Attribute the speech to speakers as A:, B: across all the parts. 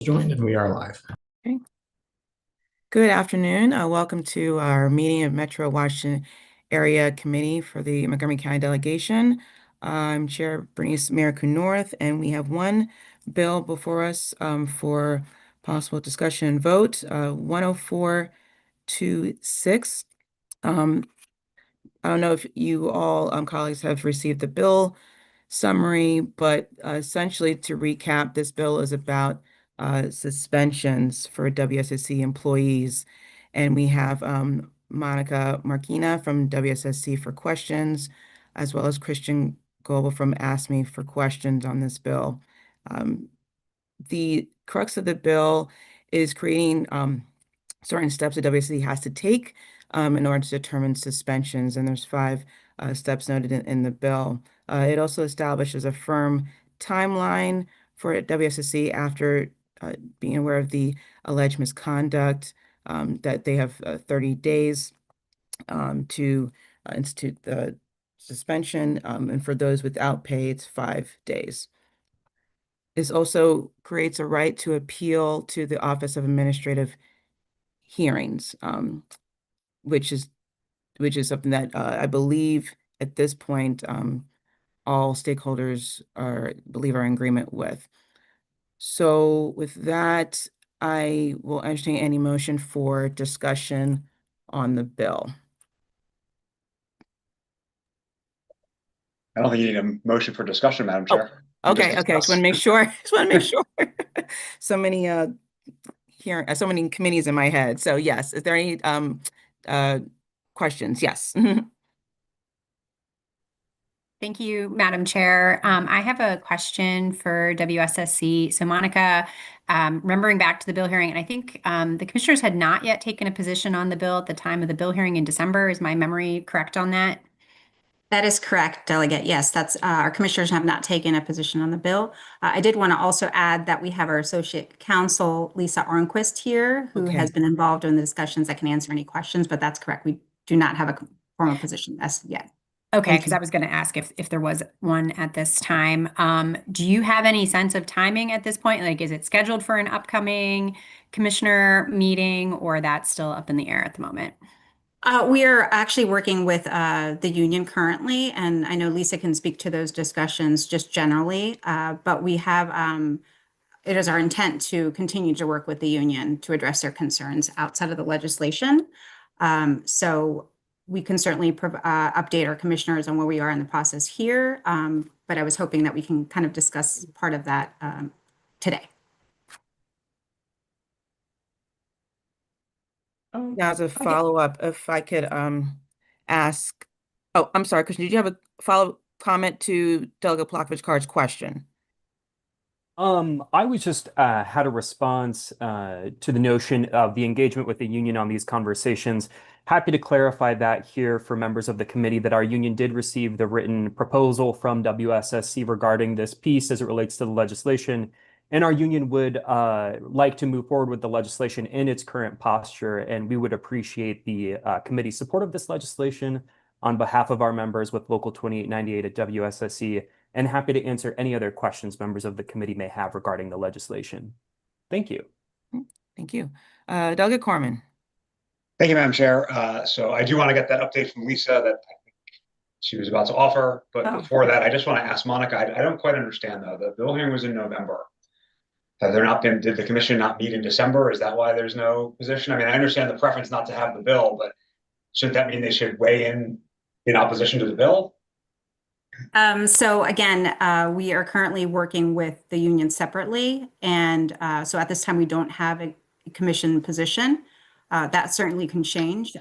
A: Joined and we are live.
B: Okay. Good afternoon. Welcome to our meeting of Metro Washington Area Committee for the Montgomery County Delegation. I'm Chair Bernice Miracle North, and we have one bill before us for possible discussion and vote, 10426. I don't know if you all, colleagues, have received the bill summary, but essentially to recap, this bill is about suspensions for WSSC employees. And we have Monica Marquina from WSSC for questions, as well as Christian Goebel from ASME for questions on this bill. The crux of the bill is creating certain steps that WSC has to take in order to determine suspensions, and there's five steps noted in the bill. It also establishes a firm timeline for WSSC after being aware of the alleged misconduct, that they have 30 days to institute the suspension, and for those without pay, it's 5 days. This also creates a right to appeal to the Office of Administrative Hearings, which is something that I believe at this point all stakeholders are in agreement with. So with that, I will entertain any motion for discussion on the bill.
C: I don't think you need a motion for discussion, Madam Chair.
B: Okay. I just want to make sure. So many so many committees in my head. So yes, is there any questions? Yes.
D: Thank you, Madam Chair. I have a question for WSSC. So Monica, remembering back to the bill hearing, and I think the commissioners had not yet taken a position on the bill at the time of the bill hearing in December. Is my memory correct on that?
E: That is correct, Delegate. Yes, that's our commissioners have not taken a position on the bill. I did want to also add that we have our Associate Counsel, Lisa Arnquist, here, who has been involved in the discussions that can answer any questions, but that's correct. We do not have a formal position as yet.
D: Okay, because I was going to ask if there was one at this time. Do you have any sense of timing at this point? Like, is it scheduled for an upcoming commissioner meeting, or that's still up in the air at the moment?
E: We are actually working with the union currently, and I know Lisa can speak to those discussions just generally, but we have, it is our intent to continue to work with the union to address their concerns outside of the legislation. So we can certainly update our commissioners on where we are in the process here, but I was hoping that we can kind of discuss part of that today.
B: Now, as a follow-up, if I could ask, oh, I'm sorry, Christian, did you have a follow-up comment to Delegate Plavich-Card's question?
F: I was just had a response to the notion of the engagement with the union on these conversations. Happy to clarify that here for members of the committee that our union did receive the written proposal from WSSC regarding this piece as it relates to the legislation. And our union would like to move forward with the legislation in its current posture, and we would appreciate the committee's support of this legislation on behalf of our members with Local 2898 at WSSC, and happy to answer any other questions members of the committee may have regarding the legislation. Thank you.
B: Thank you. Delegate Corman.
C: Thank you, Madam Chair. So I do want to get that update from Lisa that I think she was about to offer, but before that, I just want to ask Monica, I don't quite understand though. The bill hearing was in November. Did the commission not meet in December? Is that why there's no position? I mean, I understand the preference not to have the bill, but shouldn't that mean they should weigh in opposition to the bill?
E: So again, we are currently working with the union separately. And so at this time, we don't have a commission position. That certainly can change.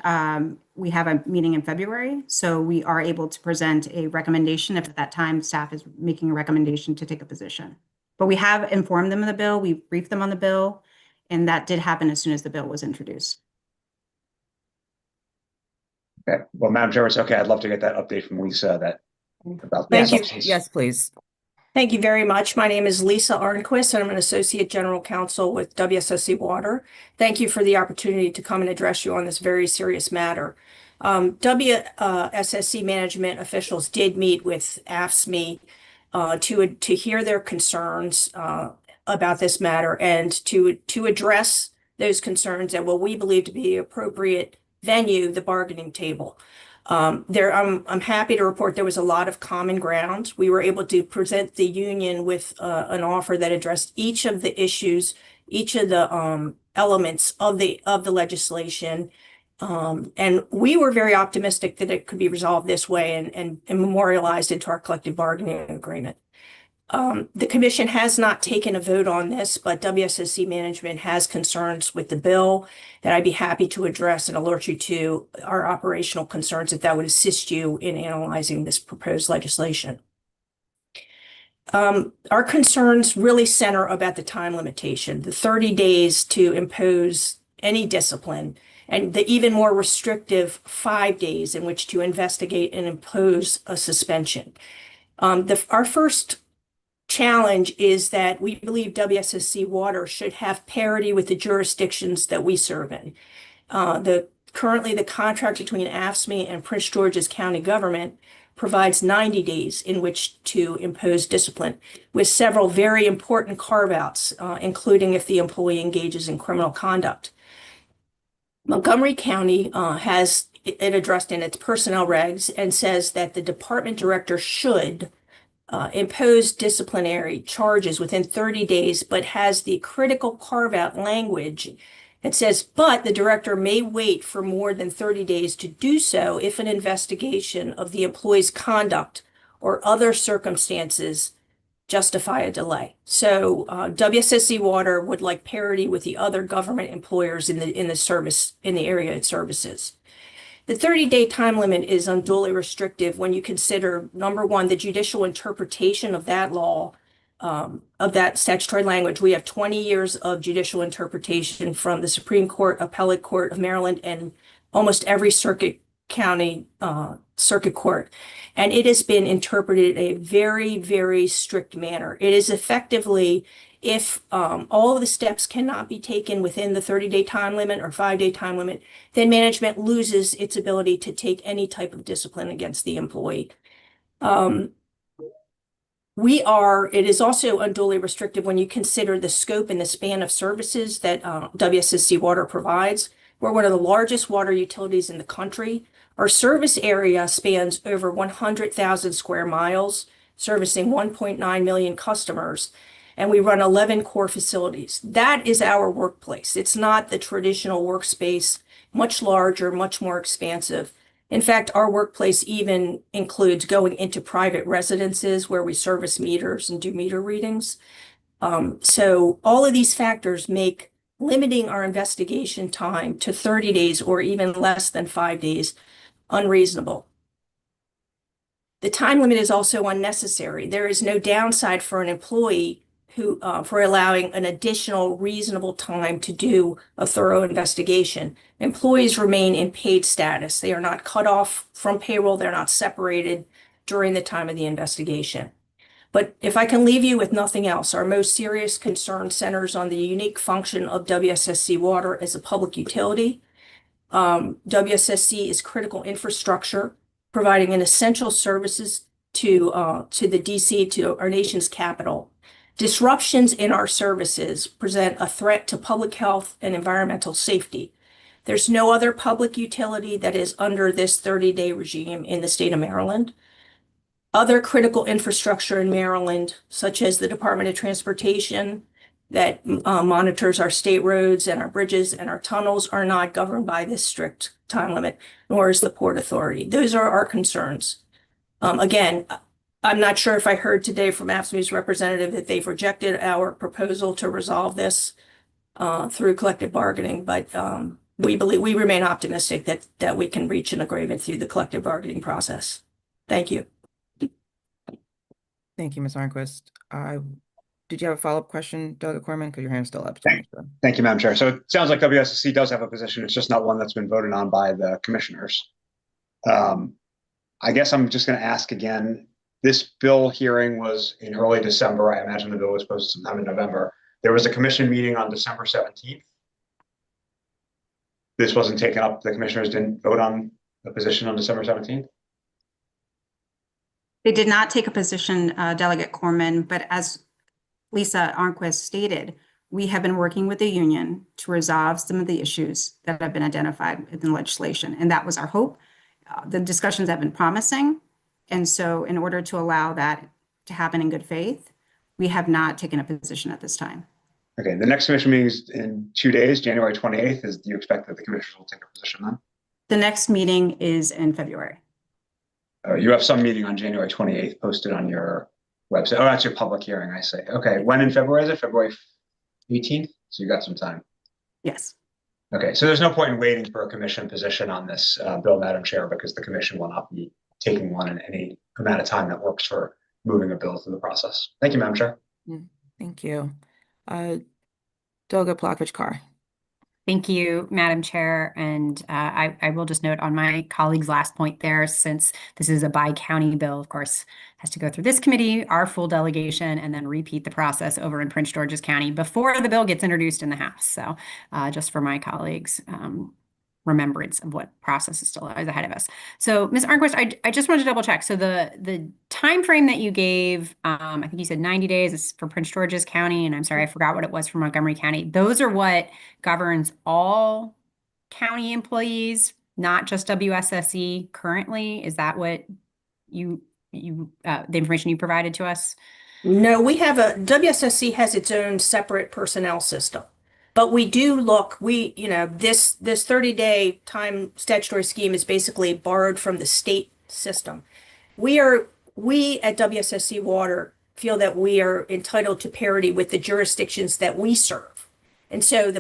E: We have a meeting in February, so we are able to present a recommendation if at that time staff is making a recommendation to take a position. But we have informed them of the bill, we've briefed them on the bill, and that did happen as soon as the bill was introduced.
C: Okay. Well, Madam Chair, it's okay. I'd love to get that update from Lisa about
B: Thank you. Yes, please.
G: Thank you very much. My name is Lisa Arnquist, and I'm an Associate General Counsel with WSSC Water. Thank you for the opportunity to come and address you on this very serious matter. WSSC management officials did meet with AFSCME to hear their concerns about this matter and to address those concerns at what we believe to be the appropriate venue, the bargaining table. I'm happy to report there was a lot of common ground. We were able to present the union with an offer that addressed each of the issues, each of the elements of the legislation. And we were very optimistic that it could be resolved this way and memorialized into our collective bargaining agreement. The commission has not taken a vote on this, but WSSC management has concerns with the bill that I'd be happy to address and alert you to our operational concerns if that would assist you in analyzing this proposed legislation. Our concerns really center about the time limitation, the 30 days to impose any discipline, and the even more restrictive 5 days in which to investigate and impose a suspension. Our first challenge is that we believe WSSC Water should have parity with the jurisdictions that we serve in. Currently, the contract between AFSCME and Prince George's County government provides 90 days in which to impose discipline, with several very important carve-outs, including if the employee engages in criminal conduct. Montgomery County has it addressed in its personnel regs and says that the department director should impose disciplinary charges within 30 days, but has the critical carve-out language that says, but the director may wait for more than 30 days to do so if an investigation of the employee's conduct or other circumstances justify a delay. So WSSC Water would like parity with the other government employers in the area it services. The 30-day time limit is unduly restrictive when you consider, number one, the judicial interpretation of that law, of that statutory language. We have 20 years of judicial interpretation from the Supreme Court, Appellate Court of Maryland, and almost every circuit county circuit court. And it has been interpreted in a very, very strict manner. It is effectively, if all of the steps cannot be taken within the 30-day time limit or 5-day time limit, then management loses its ability to take any type of discipline against the employee. It is also unduly restrictive when you consider the scope and the span of services that WSSC Water provides. We're one of the largest water utilities in the country. Our service area spans over 100,000 square miles, servicing 1.9 million customers. And we run 11 core facilities. That is our workplace. It's not the traditional workspace, much larger, much more expansive. In fact, our workplace even includes going into private residences where we service meters and do meter readings. So all of these factors make limiting our investigation time to 30 days or even less than 5 days unreasonable. The time limit is also unnecessary. There is no downside for an employee for allowing an additional reasonable time to do a thorough investigation. Employees remain in paid status. They are not cut off from payroll. They're not separated during the time of the investigation. But if I can leave you with nothing else, our most serious concern centers on the unique function of WSSC Water as a public utility. WSSC is critical infrastructure, providing an essential services to the DC, to our nation's capital. Disruptions in our services present a threat to public health and environmental safety. There's no other public utility that is under this 30-day regime in the state of Maryland. Other critical infrastructure in Maryland, such as the Department of Transportation that monitors our state roads and our bridges and our tunnels, are not governed by this strict time limit, nor is the Port Authority. Those are our concerns. Again, I'm not sure if I heard today from AFSCME's representative that they've rejected our proposal to resolve this through collective bargaining, but we remain optimistic that we can reach an agreement through the collective bargaining process. Thank you.
B: Thank you, Ms. Arnquist. Did you have a follow-up question, Delegate Corman? Because your hand's still up.
C: Thank you, Madam Chair. So it sounds like WSSC does have a position. It's just not one that's been voted on by the commissioners. I guess I'm just going to ask again. This bill hearing was in early December. I imagine the bill was posted sometime in November. There was a commission meeting on December 17th. This wasn't taken up. The commissioners didn't vote on the position on December 17th.
E: They did not take a position, Delegate Corman, but as Lisa Arnquist stated, we have been working with the union to resolve some of the issues that have been identified in the legislation, and that was our hope. The discussions have been promising, and so in order to allow that to happen in good faith, we have not taken a position at this time.
C: Okay, the next commission meeting is in 2 days, January 28th. Do you expect that the commissioners will take a position then?
E: The next meeting is in February.
C: You have some meeting on January 28th posted on your website. Oh, that's your public hearing, I say. Okay, when in February is it? February 18th? So you got some time.
E: Yes.
C: Okay, so there's no point in waiting for a commission position on this bill, Madam Chair, because the commission will not be taking one in any amount of time that works for moving a bill through the process. Thank you, Madam Chair.
B: Thank you. Dolga Plotkovich-Carr.
D: Thank you, Madam Chair. And I will just note on my colleague's last point there, since this is a bi-county bill, of course, has to go through this committee, our full delegation, and then repeat the process over in Prince George's County before the bill gets introduced in the House. So just for my colleagues' remembrance of what process is still ahead of us. So, Ms. Arnquist, I just wanted to double check. So the time frame that you gave, I think you said 90 days is for Prince George's County, and I'm sorry, I forgot what it was for Montgomery County. Those are what governs all county employees, not just WSSE currently. Is that what the information you provided to us?
G: No, WSSC has its own separate personnel system. But we do look, this 30-day time statutory scheme is basically borrowed from the state system. We at WSSC Water feel that we are entitled to parity with the jurisdictions that we serve. And so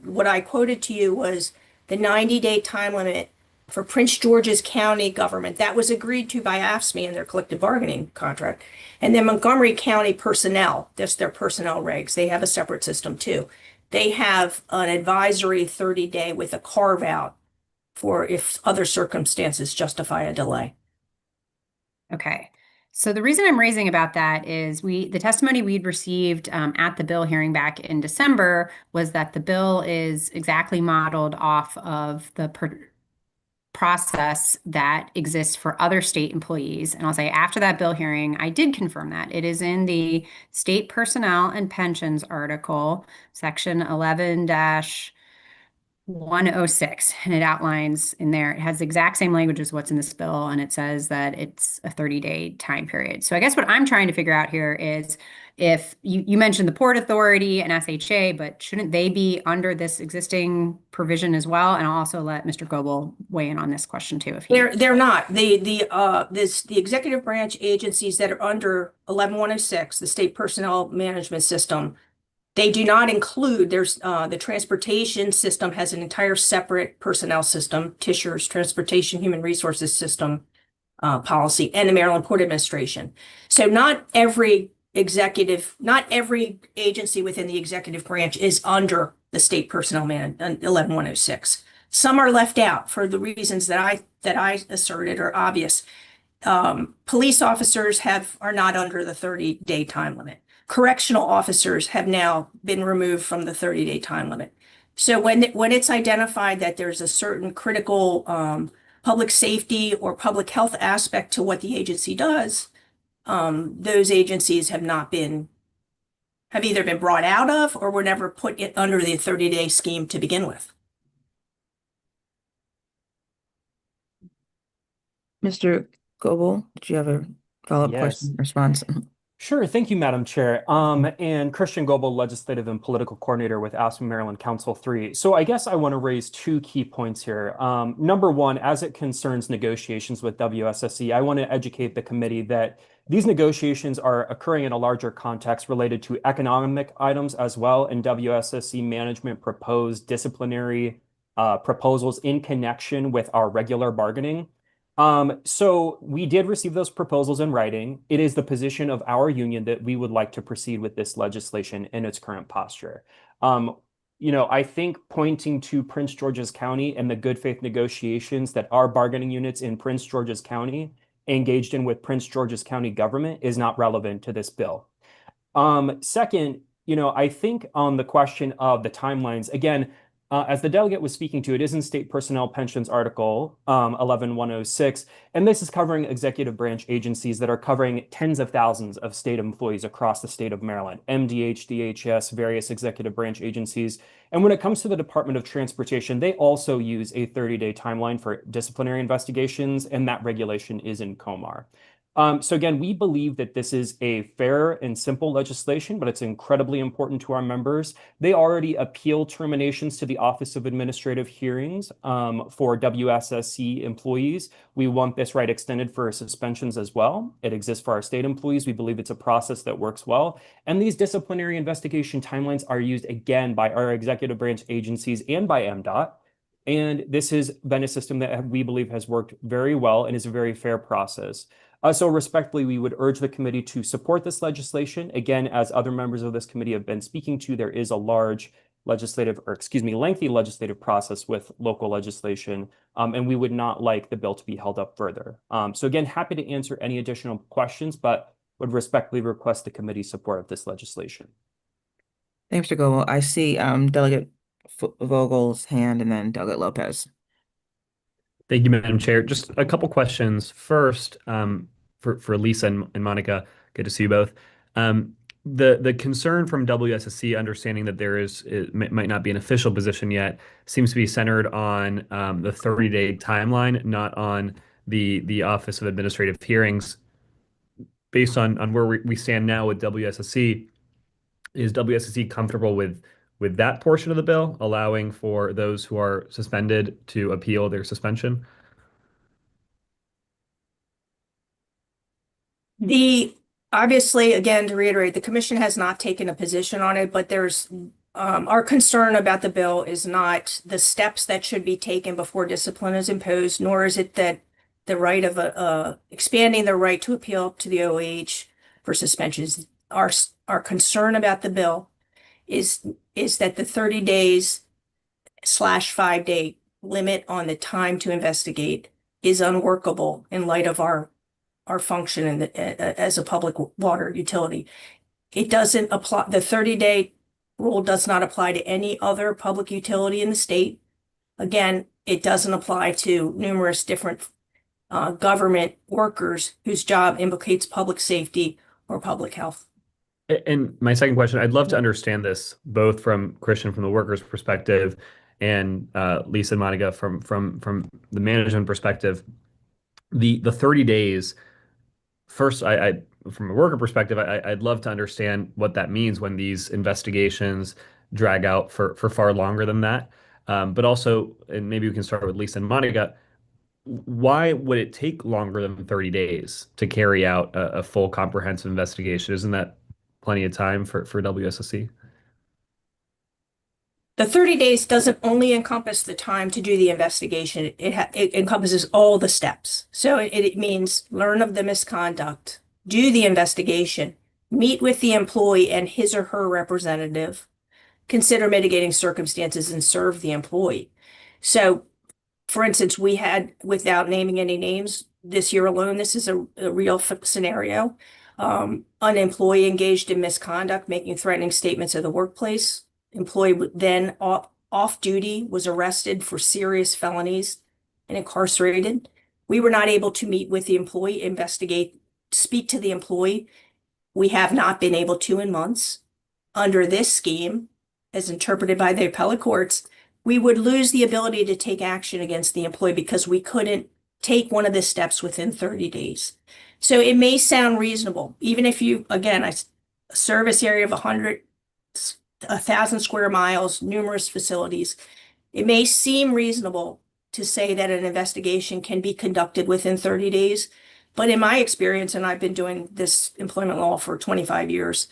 G: what I quoted to you was the 90-day time limit for Prince George's County government. That was agreed to by AFSCME in their collective bargaining contract. And then Montgomery County personnel, that's their personnel regs. They have a separate system too. They have an advisory 30-day with a carve out for if other circumstances justify a delay.
D: Okay. So the reason I'm raising about that is the testimony we'd received at the bill hearing back in December was that the bill is exactly modeled off of the process that exists for other state employees. And I'll say after that bill hearing, I did confirm that. It is in the State Personnel and Pensions article, section 11-106, and it outlines in there, it has the exact same language as what's in this bill, and it says that it's a 30-day time period. So I guess what I'm trying to figure out here is if you mentioned the Port Authority and SHA, but shouldn't they be under this existing provision as well? And I'll also let Mr. Goebel weigh in on this question too.
G: They're not. The executive branch agencies that are under 11-106, the State Personnel Management System, they do not include, the transportation system has an entire separate personnel system, Tischer's Transportation Human Resources System policy, and the Maryland Port Administration. So not every agency within the executive branch is under the State Personnel 11-106. Some are left out for the reasons that I asserted are obvious. Police officers are not under the 30-day time limit. Correctional officers have now been removed from the 30-day time limit. So when it's identified that there's a certain critical public safety or public health aspect to what the agency does, those agencies have either been brought out of or were never put under the 30-day scheme to begin with.
B: Mr. Goebel, did you have a follow-up question response?
F: Sure. Thank you, Madam Chair. And Christian Goebel, Legislative and Political Coordinator with AFSCME Maryland Council 3. So I guess I want to raise two key points here. Number one, as it concerns negotiations with WSSE, I want to educate the committee that these negotiations are occurring in a larger context related to economic items as well, and WSSE management proposed disciplinary proposals in connection with our regular bargaining. So we did receive those proposals in writing. It is the position of our union that we would like to proceed with this legislation in its current posture. I think pointing to Prince George's County and the good faith negotiations that our bargaining units in Prince George's County engaged in with Prince George's County government is not relevant to this bill. Second, I think on the question of the timelines, again, As the delegate was speaking to, it is in State Personnel Pensions Article 11106, and this is covering executive branch agencies that are covering tens of thousands of state employees across the state of Maryland, MDH, DHS, various executive branch agencies. And when it comes to the Department of Transportation, they also use a 30-day timeline for disciplinary investigations, and that regulation is in COMAR. So again, we believe that this is a fair and simple legislation, but it's incredibly important to our members. They already appeal terminations to the Office of Administrative Hearings for WSSC employees. We want this right extended for suspensions as well. It exists for our state employees. We believe it's a process that works well. And these disciplinary investigation timelines are used again by our executive branch agencies and by MDOT. And this has been a system that we believe has worked very well and is a very fair process. So respectfully, we would urge the committee to support this legislation. Again, as other members of this committee have been speaking to, there is a lengthy legislative process with local legislation, and we would not like the bill to be held up further. So again, happy to answer any additional questions, but would respectfully request the committee's support of this legislation.
B: Thanks, Mr. Goble. I see Delegate Vogel's hand and then Delegate Lopez.
A: Thank you, Madam Chair. Just a couple questions. First, for Lisa and Monica, good to see you both. The concern from WSSC, understanding that it might not be an official position yet, seems to be centered on the 30-day timeline, not on the Office of Administrative Hearings. Based on where we stand now with WSSC, is WSSC comfortable with that portion of the bill, allowing for those who are suspended to appeal their suspension?
G: Obviously, again, to reiterate, the commission has not taken a position on it, but our concern about the bill is not the steps that should be taken before discipline is imposed, nor is it that the right of expanding the right to appeal to the OH for suspensions. Our concern about the bill is that the 30 days / 5-day limit on the time to investigate is unworkable in light of our function as a public water utility. It doesn't apply. The 30-day rule does not apply to any other public utility in the state. Again, it doesn't apply to numerous different government workers whose job implicates public safety or public health.
A: And my second question, I'd love to understand this both from Christian, from the workers' perspective, and Lisa and Monica from the management perspective. The 30 days. First, I from a worker perspective, I'd love to understand what that means when these investigations drag out for far longer than that. But also, and maybe we can start with Lisa and Monica, why would it take longer than 30 days to carry out a full comprehensive investigation? Isn't that plenty of time for WSSC?
G: The 30 days doesn't only encompass the time to do the investigation. It encompasses all the steps. So it means learn of the misconduct, do the investigation, meet with the employee and his or her representative, consider mitigating circumstances, and serve the employee. So, for instance, we had, without naming any names, this year alone, this is a real scenario. An employee engaged in misconduct, making threatening statements at the workplace. Employee then off duty was arrested for serious felonies and incarcerated. We were not able to meet with the employee, investigate, speak to the employee. We have not been able to in months. Under this scheme, as interpreted by the appellate courts, we would lose the ability to take action against the employee because we couldn't take one of the steps within 30 days. So it may sound reasonable, even if you, again, a service area of 1,000 square miles, numerous facilities. It may seem reasonable to say that an investigation can be conducted within 30 days, but in my experience, and I've been doing this employment law for 25 years,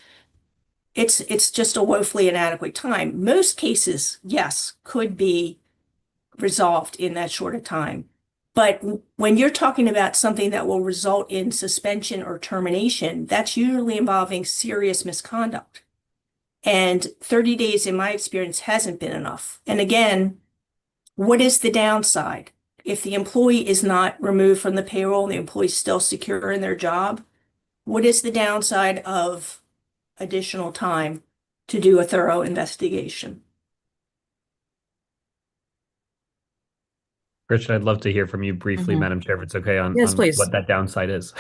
G: it's just a woefully inadequate time. Most cases, yes, could be resolved in that short of time. But when you're talking about something that will result in suspension or termination, that's usually involving serious misconduct. And 30 days, in my experience, hasn't been enough. And again, what is the downside? If the employee is not removed from the payroll and the employee is still secure in their job, what is the downside of additional time to do a thorough investigation?
A: Richard, I'd love to hear from you briefly,
B: Mhm.
A: Madam Chair, if it's okay,
B: Yes,
A: on
B: please.
A: what that downside is.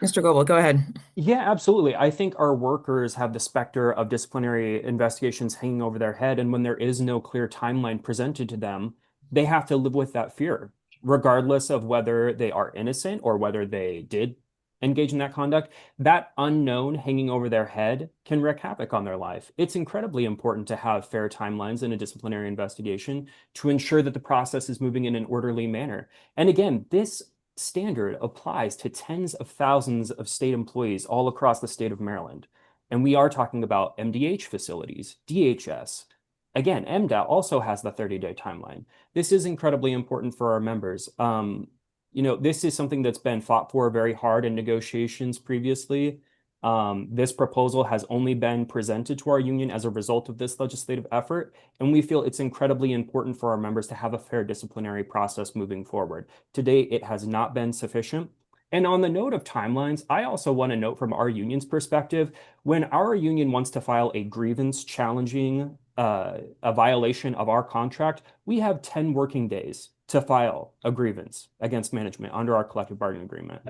B: Mr. Goble, go ahead.
F: Yeah, absolutely. I think our workers have the specter of disciplinary investigations hanging over their head. And when there is no clear timeline presented to them, they have to live with that fear, regardless of whether they are innocent or whether they did engage in that conduct. That unknown hanging over their head can wreak havoc on their life. It's incredibly important to have fair timelines in a disciplinary investigation to ensure that the process is moving in an orderly manner. And again, this standard applies to tens of thousands of state employees all across the state of Maryland. And we are talking about MDH facilities, DHS. Again, MDOT also has the 30-day timeline. This is incredibly important for our members. This is something that's been fought for very hard in negotiations previously. This proposal has only been presented to our union as a result of this legislative effort, and we feel it's incredibly important for our members to have a fair disciplinary process moving forward. To date, it has not been sufficient. And on the note of timelines, I also want to note from our union's perspective, when our union wants to file a grievance challenging a violation of our contract, we have 10 working days to file a grievance against management under our collective bargaining agreement.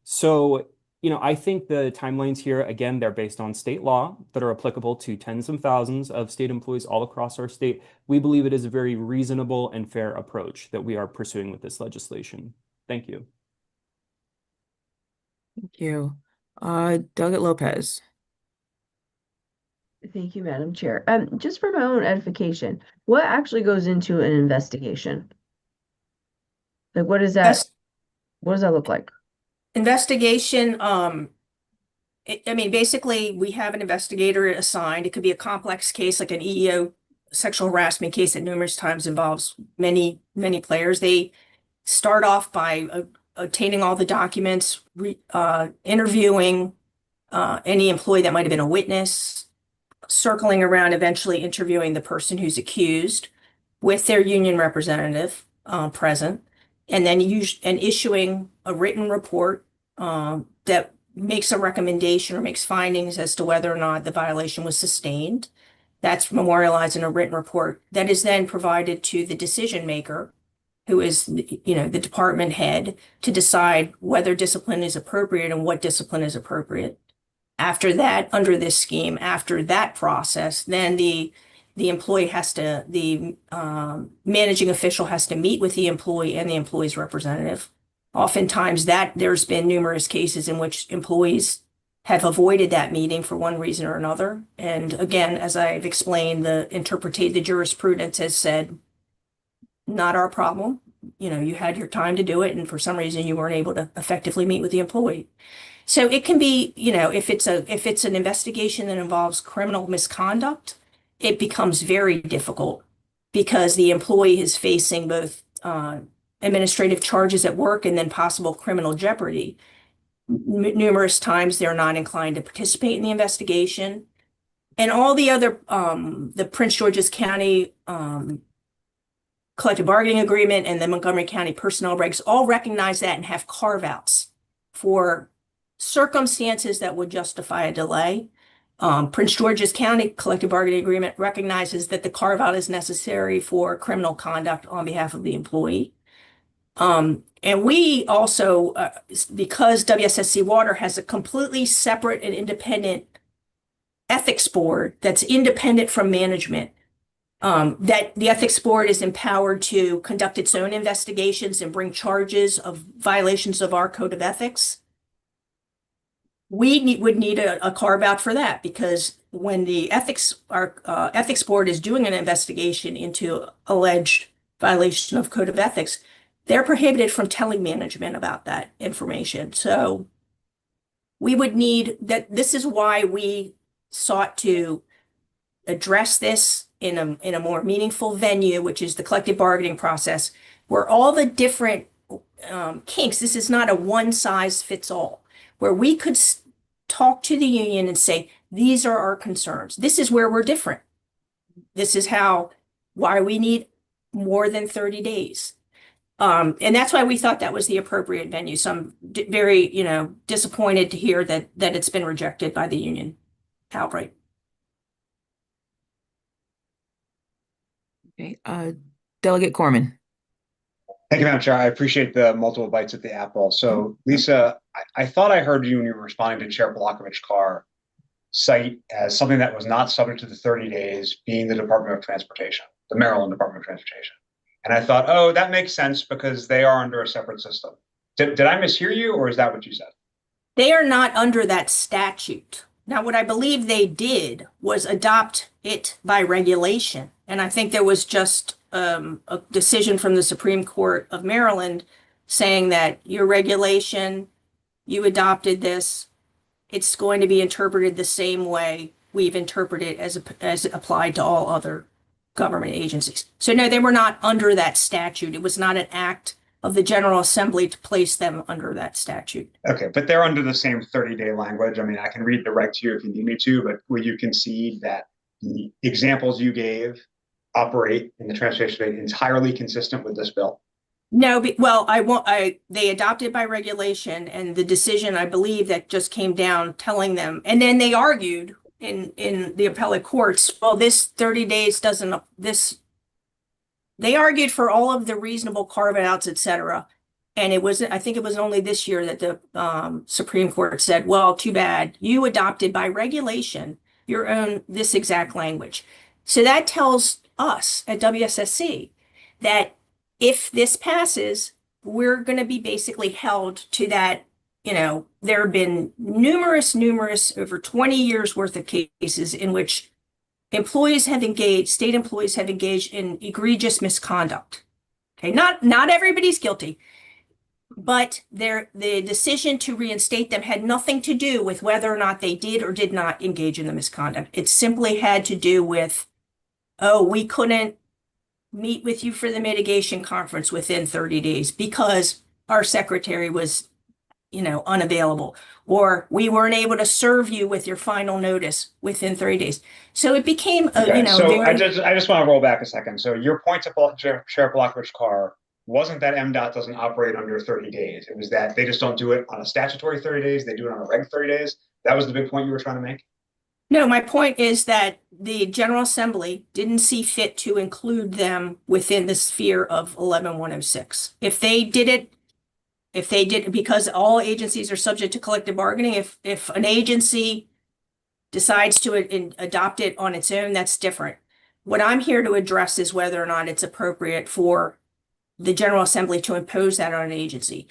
F: So, I think the timelines here, again, they're based on state law that are applicable to tens of thousands of state employees all across our state. We believe it is a very reasonable and fair approach that we are pursuing with this legislation. Thank you.
B: Thank you. Delegate Lopez.
H: Thank you, Madam Chair. Just for my own edification, what actually goes into an investigation? Like, what does that look like?
G: Investigation, I mean, basically, we have an investigator assigned. It could be a complex case, like an EEO sexual harassment case that numerous times involves many, many players. They start off by obtaining all the documents, interviewing any employee that might have been a witness, circling around, eventually interviewing the person who's accused with their union representative present, and then issuing a written report that makes a recommendation or makes findings as to whether or not the violation was sustained. That's memorialized in a written report that is then provided to the decision maker, who is, the department head, to decide whether discipline is appropriate and what discipline is appropriate. After that, under this scheme, after that process, then the managing official has to meet with the employee and the employee's representative. Oftentimes there's been numerous cases in which employees have avoided that meeting for one reason or another. And again, as I've explained, the jurisprudence has said, not our problem. You had your time to do it, and for some reason you weren't able to effectively meet with the employee. So it can be, if it's an investigation that involves criminal misconduct, it becomes very difficult because the employee is facing both administrative charges at work and then possible criminal jeopardy. Numerous times they're not inclined to participate in the investigation. And all the other, the Prince George's County collective bargaining agreement and the Montgomery County personnel regs all recognize that and have carve-outs for circumstances that would justify a delay. Prince George's County collective bargaining agreement recognizes that the carve-out is necessary for criminal conduct on behalf of the employee. And we also, because WSSC Water has a completely separate and independent ethics board that's independent from management, that the ethics board is empowered to conduct its own investigations and bring charges of violations of our code of ethics. We would need a carve out for that, because when the ethics board is doing an investigation into alleged violation of code of ethics, they're prohibited from telling management about that information. So we would need that. This is why we sought to address this in a more meaningful venue, which is the collective bargaining process, where all the different kinks, this is not a one size fits all, where we could talk to the union and say, these are our concerns. This is where we're different. This is why we need more than 30 days. And that's why we thought that was the appropriate venue. So I'm very, disappointed to hear that it's been rejected by the union outright.
B: Okay, Delegate Corman.
C: Thank you, Madam Chair. I appreciate the multiple bites at the apple. So, Lisa, I thought I heard you when you were responding to Chair Blokovich-Carr cite as something that was not subject to the 30 days being the Department of Transportation, the Maryland Department of Transportation. And I thought, oh, that makes sense because they are under a separate system. Did I mishear you, or is that what you said?
G: They are not under that statute. Now, what I believe they did was adopt it by regulation. And I think there was just a decision from the Supreme Court of Maryland saying that your regulation, you adopted this, it's going to be interpreted the same way we've interpreted it as applied to all other government agencies. So no, they were not under that statute. It was not an act of the General Assembly to place them under that statute.
C: Okay, but they're under the same 30-day language. I mean, I can read the reg to you if you need me to, but will you concede that the examples you gave operate in the transportation space entirely consistent with this bill?
G: No, they adopted by regulation, and the decision, I believe, that just came down telling them, and then they argued in the appellate courts, well, this 30 days doesn't, they argued for all of the reasonable carve-outs, et cetera. And I think it was only this year that the Supreme Court said, well, too bad, you adopted by regulation your own, this exact language. So that tells us at WSSC that if this passes, we're going to be basically held to that. You know, there have been numerous, over 20 years worth of cases in which state employees have engaged in egregious misconduct. Okay, not everybody's guilty, but the decision to reinstate them had nothing to do with whether or not they did or did not engage in the misconduct. It simply had to do with, oh, we couldn't meet with you for the mitigation conference within 30 days because our secretary was, unavailable, or we weren't able to serve you with your final notice within 30 days. So it became,
C: I just want to roll back a second. So your point to Chair Blokovich-Carr wasn't that MDOT doesn't operate under 30 days. It was that they just don't do it on a statutory 30 days. They do it on a reg 30 days. That was the big point you were trying to make?
G: No, my point is that the General Assembly didn't see fit to include them within the sphere of 11106. If they did, because all agencies are subject to collective bargaining, if an agency decides to adopt it on its own, that's different. What I'm here to address is whether or not it's appropriate for the General Assembly to impose that on an agency.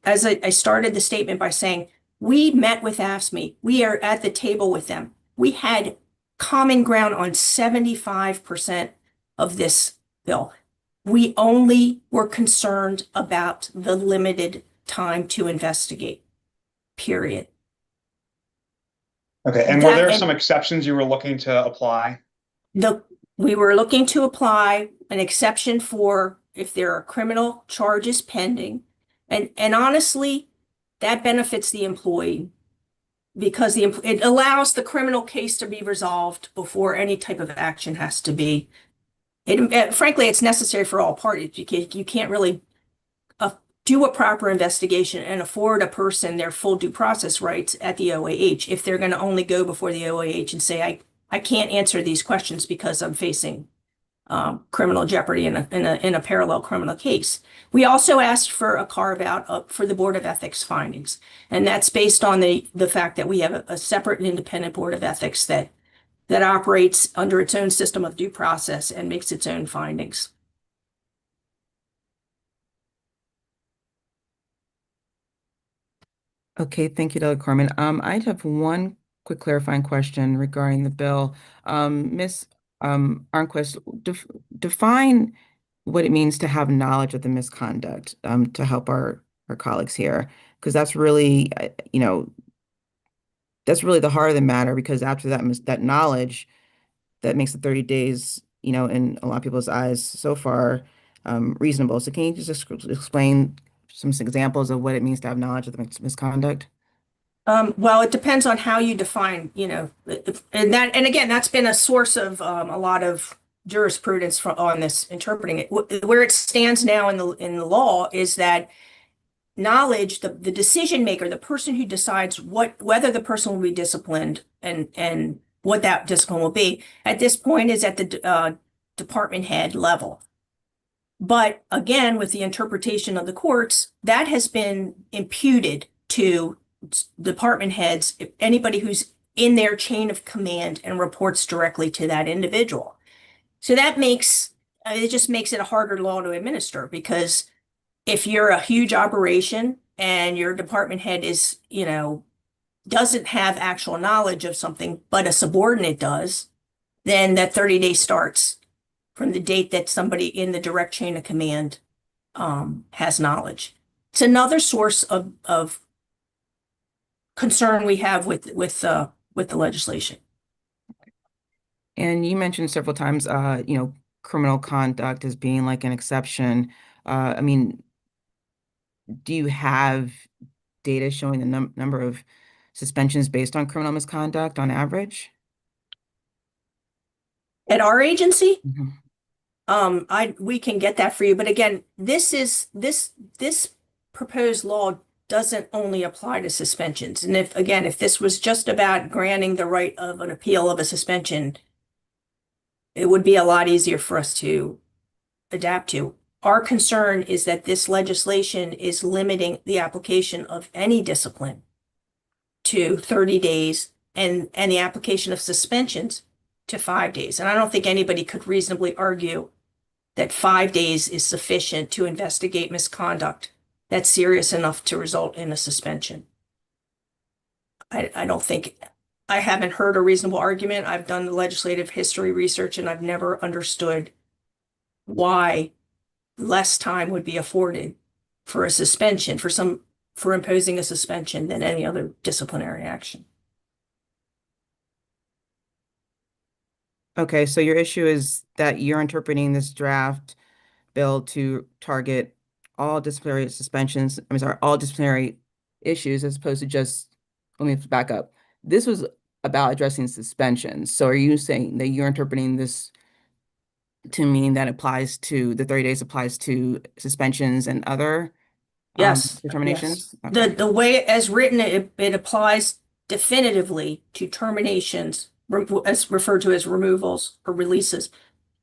G: As I started the statement by saying, we met with AFSCME. We are at the table with them. We had common ground on 75% of this bill. We only were concerned about the limited time to investigate, period.
C: Okay, and were there some exceptions you were looking to apply?
G: We were looking to apply an exception for if there are criminal charges pending. And honestly, that benefits the employee because it allows the criminal case to be resolved before any type of action has to be. Frankly, it's necessary for all parties because you can't really do a proper investigation and afford a person their full due process rights at the OAH if they're going to only go before the OAH and say, I can't answer these questions because I'm facing criminal jeopardy in a parallel criminal case. We also asked for a carve out for the Board of Ethics findings, and that's based on the fact that we have a separate and independent Board of Ethics that operates under its own system of due process and makes its own findings.
B: Okay, thank you, Delegate Corman. I'd have one quick clarifying question regarding the bill. Ms. Arnquist, define what it means to have knowledge of the misconduct to help our colleagues here, because that's really, that's really the heart of the matter, because after that knowledge, that makes the 30 days, in a lot of people's eyes so far, reasonable. So can you just explain some examples of what it means to have knowledge of the misconduct?
G: Well, it depends on how you define, and again, that's been a source of a lot of jurisprudence on this interpreting it. Where it stands now in the law is that knowledge, the decision maker, the person who decides whether the person will be disciplined and what that discipline will be at this point is at the department head level. But again, with the interpretation of the courts, that has been imputed to department heads, if anybody who's in their chain of command and reports directly to that individual. So that makes, it just makes it a harder law to administer, because if you're a huge operation and your department head is, doesn't have actual knowledge of something, but a subordinate does, then that 30-day starts from the date that somebody in the direct chain of command has knowledge. It's another source of concern we have with the legislation.
B: And you mentioned several times, criminal conduct as being like an exception. I mean, do you have data showing the number of suspensions based on criminal misconduct on average?
G: At our agency,
B: Mhm.
G: we can get that for you. But again, this proposed law doesn't only apply to suspensions. And if this was just about granting the right of an appeal of a suspension, it would be a lot easier for us to adapt to. Our concern is that this legislation is limiting the application of any discipline to 30 days and the application of suspensions to 5 days. And I don't think anybody could reasonably argue that 5 days is sufficient to investigate misconduct that's serious enough to result in a suspension. I don't think, I haven't heard a reasonable argument. I've done the legislative history research and I've never understood why less time would be afforded for a suspension, for imposing a suspension than any other disciplinary action.
B: Okay, so your issue is that you're interpreting this draft bill to target all disciplinary suspensions, all disciplinary issues as opposed to just, let me back up. This was about addressing suspensions. So are you saying that you're interpreting this to mean that applies to, the 30 days applies to suspensions and other
G: Yes.
B: determinations?
G: Yes.
B: Okay.
G: The way as written, it applies definitively to terminations, as referred to as removals or releases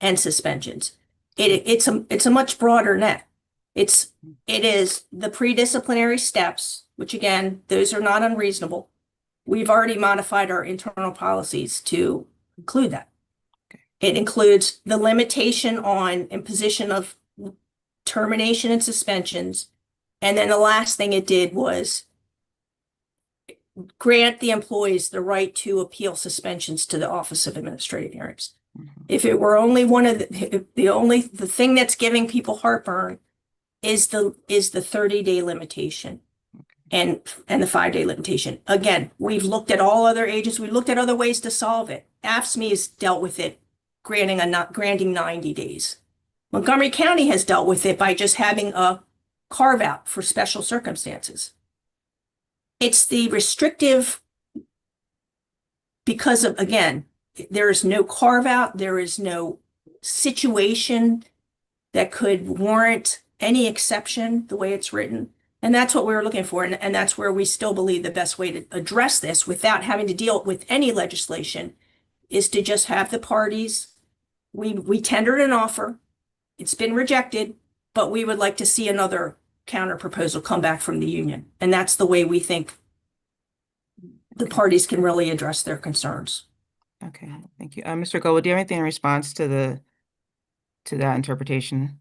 G: and suspensions. It's a much broader net. It is the pre-disciplinary steps, which again, those are not unreasonable. We've already modified our internal policies to include that. It includes the limitation on imposition of termination and suspensions. And then the last thing it did was grant the employees the right to appeal suspensions to the Office of Administrative Hearings. If it were only one of the thing that's giving people heartburn is the 30-day limitation and the 5-day limitation. Again, we've looked at all other agencies. We looked at other ways to solve it. AFSCME has dealt with it, granting 90 days. Montgomery County has dealt with it by just having a carve out for special circumstances. It's the restrictive, because of, again, there is no carve out, there is no situation that could warrant any exception the way it's written. And that's what we were looking for. And that's where we still believe the best way to address this without having to deal with any legislation is to just have the parties. We tendered an offer. It's been rejected, but we would like to see another counter proposal come back from the union. And that's the way we think the parties can really address their concerns.
B: Okay, thank you. Mr. Gold, do you have anything in response to that interpretation?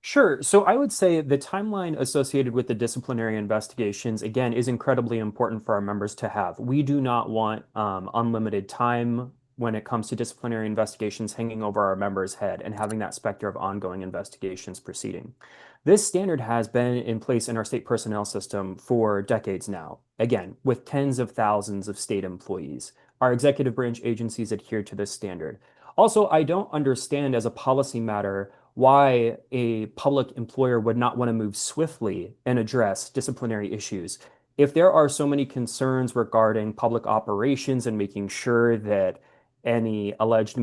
F: Sure. So I would say the timeline associated with the disciplinary investigations, again, is incredibly important for our members to have. We do not want unlimited time when it comes to disciplinary investigations hanging over our members' head and having that specter of ongoing investigations proceeding. This standard has been in place in our state personnel system for decades now, again, with tens of thousands of state employees. Our executive branch agencies adhere to this standard. Also, I don't understand as a policy matter why a public employer would not want to move swiftly and address disciplinary issues. If there are so many concerns regarding public operations and making sure that any alleged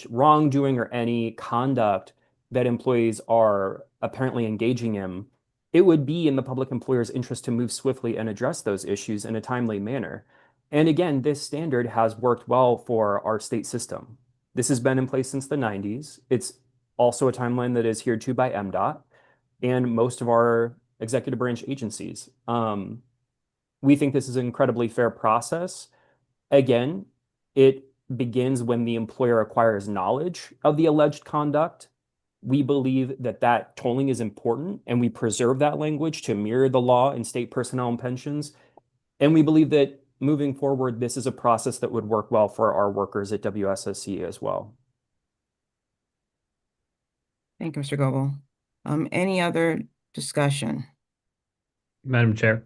F: wrongdoing or any conduct that employees are apparently engaging in, it would be in the public employer's interest to move swiftly and address those issues in a timely manner. And again, this standard has worked well for our state system. This has been in place since the 90s. It's also a timeline that is adhered to by MDOT and most of our executive branch agencies. We think this is an incredibly fair process. Again, it begins when the employer acquires knowledge of the alleged conduct. We believe that that tolling is important, and we preserve that language to mirror the law in state personnel and pensions. And we believe that moving forward, this is a process that would work well for our workers at WSSC as well.
B: Thank you, Mr. Goebel. Any other discussion?
A: Madam Chair.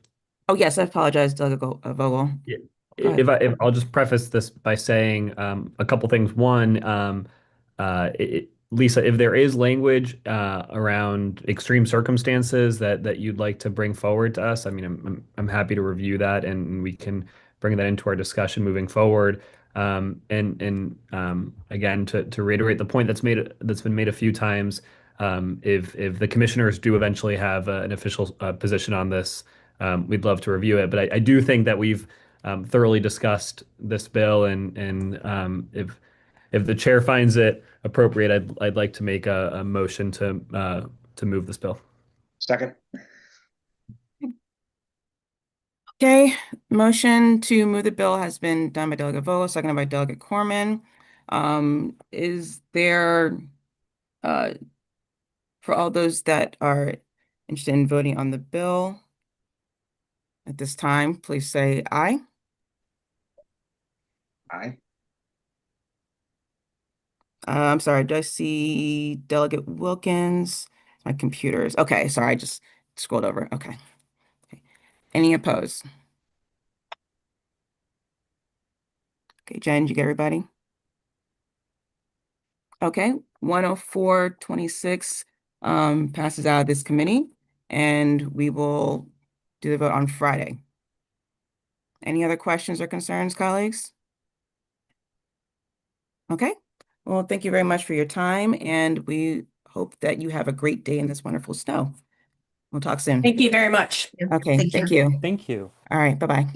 B: Oh, yes, I apologize, Delegate Vogel.
A: Yeah.
B: Go ahead.
A: If I'll just preface this by saying a couple things. One, Lisa, if there is language around extreme circumstances that you'd like to bring forward to us, I mean, I'm happy to review that, and we can bring that into our discussion moving forward. Again, to reiterate the point that's been made a few times, if the commissioners do eventually have an official position on this, we'd love to review it. But I do think that we've thoroughly discussed this bill, and if the chair finds it appropriate, I'd like to make a motion to move this bill.
C: Second.
B: Okay, motion to move the bill has been done by Delegate Vogel, seconded by Delegate Corman. Is there, for all those that are interested in voting on the bill at this time, please say aye.
C: Aye.
B: I'm sorry, do I see Delegate Wilkins? My computer's, okay, sorry, I just scrolled over, okay. Any opposed? Okay, Jen, did you get everybody? Okay, 104-26 passes out of this committee, and we will do the vote on Friday. Any other questions or concerns, colleagues? Okay, well, thank you very much for your time, and we hope that you have a great day in this wonderful snow. We'll talk soon.
G: Thank you very much.
B: Okay, thank you.
F: Thank you.
B: All right, bye-bye.